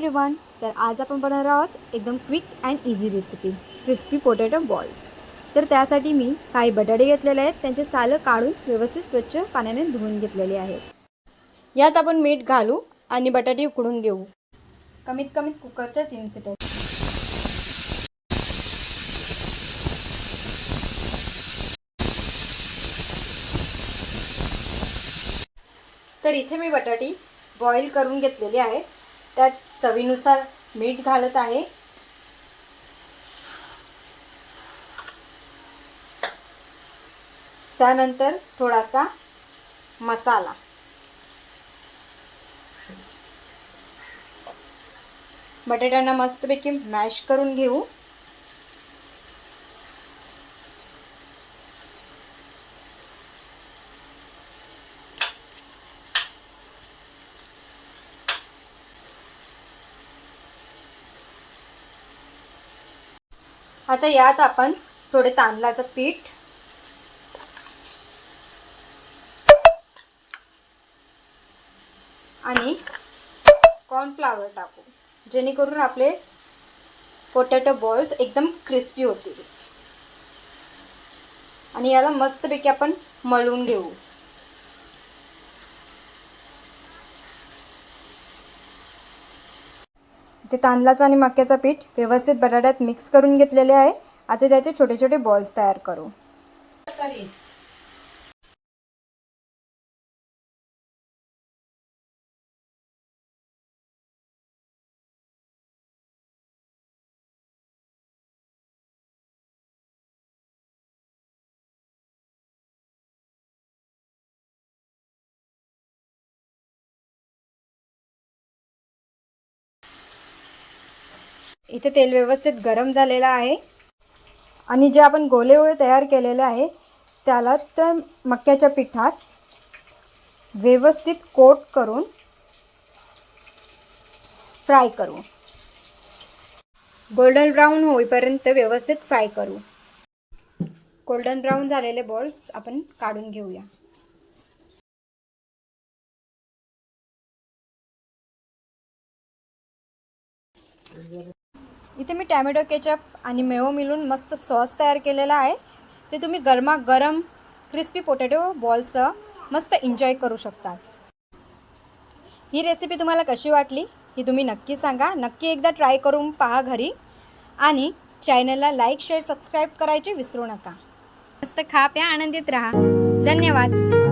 Everyone. तर आज आपण बनवणार आहोत एकदम quick and easy recipe crispy potato balls. तर त्यासाठी मी काही बटाटे घेतलेले आहेत, त्यांचे सालं काढून व्यवस्थित स्वच्छ पाण्याने धुवून घेतलेले आहेत. यात आपण मीठ घालू आणि बटाटे उकडून घेऊ. कमीत कमी कुकरच्या 3 शिट्या. तर इथे मी बटाटे बॉईल करून घेतलेले आहेत. त्यात चवीनुसार मीठ घालत आहे. त्यानंतर थोडासा मसाला, बटाट्यांना मस्तपैकी मॅश करून घेऊ. आता यात आपण थोडे तांदळाचं पीठ आणि कॉर्नफ्लॉवर टाकू, जेणेकरून आपले पोटॅटो बॉल्स एकदम क्रिस्पी होतील. आणि याला मस्तपैकी आपण मळून घेऊ. ते तांदळाचं आणि मक्याचं पीठ व्यवस्थित बटाट्यात मिक्स करून घेतलेले आहे. आता त्याचे छोटे छोटे बॉल्स तयार करू. इथे तेल व्यवस्थित गरम झालेलं आहे आणि जे आपण गोले तयार केलेले आहे त्याला तर मक्याच्या पिठात व्यवस्थित कोट करून फ्राय करू. गोल्डन ब्राउन होईपर्यंत व्यवस्थित फ्राय करू. गोल्डन ब्राउन झालेले बॉल्स आपण काढून घेऊया. इथे मी टॅमॅटो केचप आणि मेयो मिळून मस्त सॉस तयार केलेला आहे. ते तुम्ही गरमागरम क्रिस्पी पोटॅटो बॉल्स मस्त एन्जॉय करू शकता. ही रेसिपी तुम्हाला कशी वाटली ही तुम्ही नक्की सांगा. नक्की एकदा ट्राय करून पहा घरी आणि चॅनलला लाईक शेअर सबस्क्राईब करायचे विसरू नका. मस्त खा प्या आनंदित राहा. धन्यवाद.